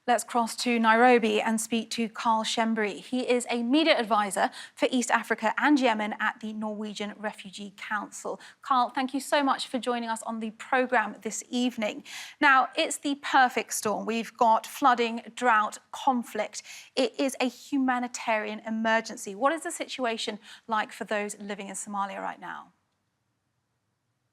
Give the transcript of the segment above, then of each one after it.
Let's cross to Nairobi and speak to Karl Schembri. He is a media advisor for East Africa and Yemen at the Norwegian Refugee Council. Karl, thank you so much for joining us on the programme this evening. Now, it's the perfect storm. We've got flooding, drought, conflict. It is a humanitarian emergency. What is the situation like for those living in Somalia right now?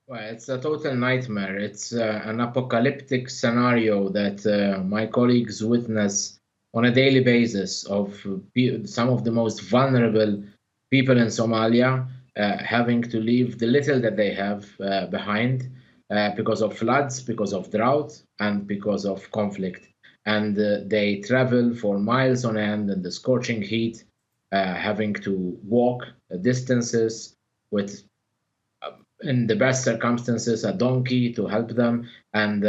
Well, it's a total nightmare. It's an apocalyptic scenario that my colleagues witness on a daily basis of some of the most vulnerable people in Somalia having to leave the little that they have behind because of floods, because of drought, and because of conflict. And they travel for miles on end in the scorching heat, having to walk distances with in the best circumstances, a donkey to help them, and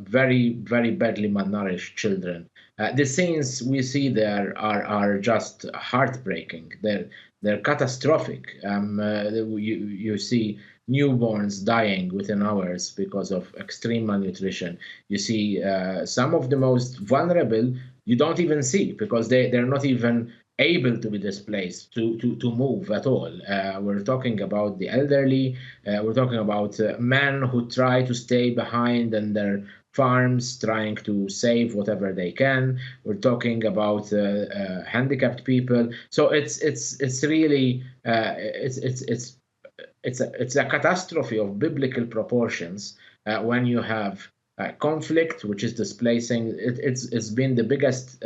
very, very badly malnourished children. The scenes we see there are just heartbreaking. They're catastrophic. You see newborns dying within hours because of extreme malnutrition. You see some of the most vulnerable you don't even see because they're not even able to be displaced, to move at all. We're talking about the elderly, we're talking about men who try to stay behind in their farms, trying to save whatever they can. We're talking about handicapped people. So it's really it's a catastrophe of biblical proportions when you have conflict, which is displacing. It's been the biggest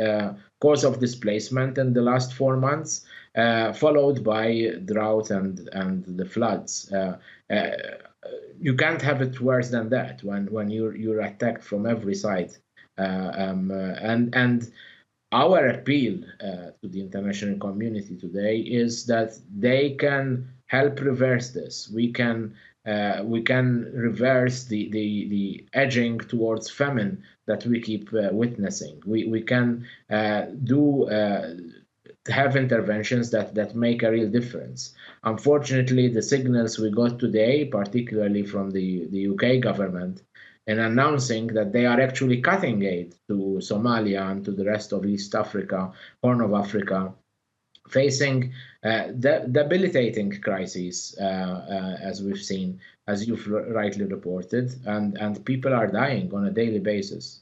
cause of displacement in the last 4 months, followed by drought and the floods. You can't have it worse than that when you're attacked from every side, and our appeal to the international community today is that they can help reverse this. We can reverse the edging towards famine that we keep witnessing. We can have interventions that make a real difference. Unfortunately, the signals we got today, particularly from the UK government, in announcing that they are actually cutting aid to Somalia and to the rest of East Africa, Horn of Africa, facing debilitating crises, as we've seen, as you've rightly reported, and people are dying on a daily basis.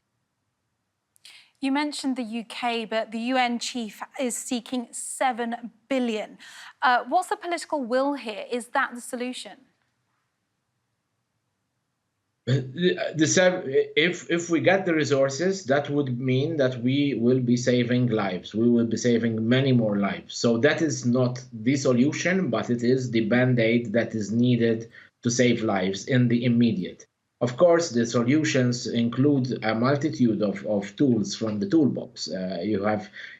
You mentioned the UK, but the UN chief is seeking 7 billion. What's the political will here? Is that the solution? If we get the resources, that would mean that we will be saving lives. We will be saving many more lives. So that is not the solution, but it is the band-aid that is needed to save lives in the immediate. Of course, the solutions include a multitude of tools from the toolbox. You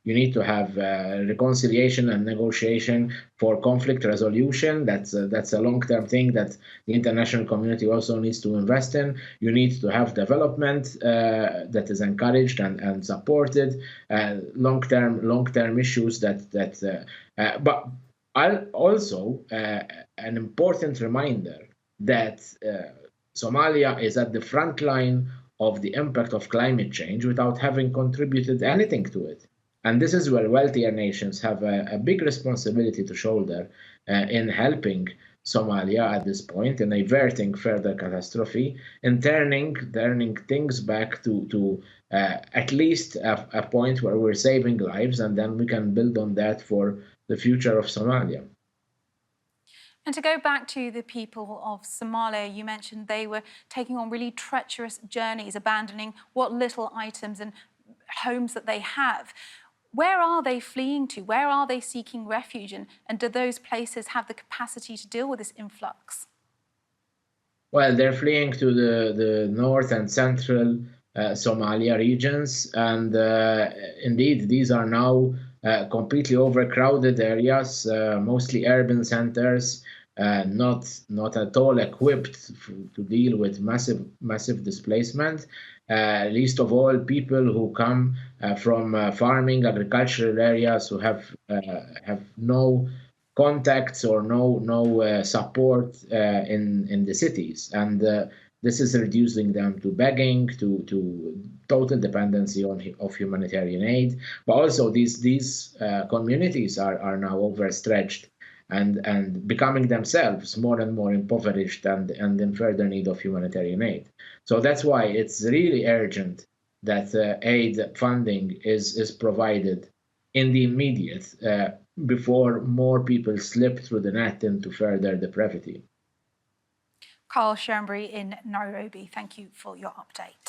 need to have reconciliation and negotiation for conflict resolution. That's a long-term thing that the international community also needs to invest in. You need to have development that is encouraged and supported. Long-term issues but also an important reminder that Somalia is at the front line of the impact of climate change without having contributed anything to it. And this is where wealthier nations have a big responsibility to shoulder in helping Somalia at this point, in averting further catastrophe, and turning things back to at least a point where we're saving lives, and then we can build on that for the future of Somalia. And to go back to the people of Somalia, you mentioned they were taking on really treacherous journeys, abandoning what little items and homes that they have. Where are they fleeing to? Where are they seeking refuge? And do those places have the capacity to deal with this influx? Well, they're fleeing to the north and central Somalia regions. And indeed, these are now completely overcrowded areas, mostly urban centers, not at all equipped to deal with massive displacement. Least of all, people who come from farming, agricultural areas, who have no contacts or no support in the cities. And the This is reducing them to begging, to total dependency of humanitarian aid. But also these communities are now overstretched and becoming themselves more and more impoverished and in further need of humanitarian aid. So that's why it's really urgent that aid funding is provided in the immediate before more people slip through the net into further depravity. Karl Schembri in Nairobi, thank you for your update.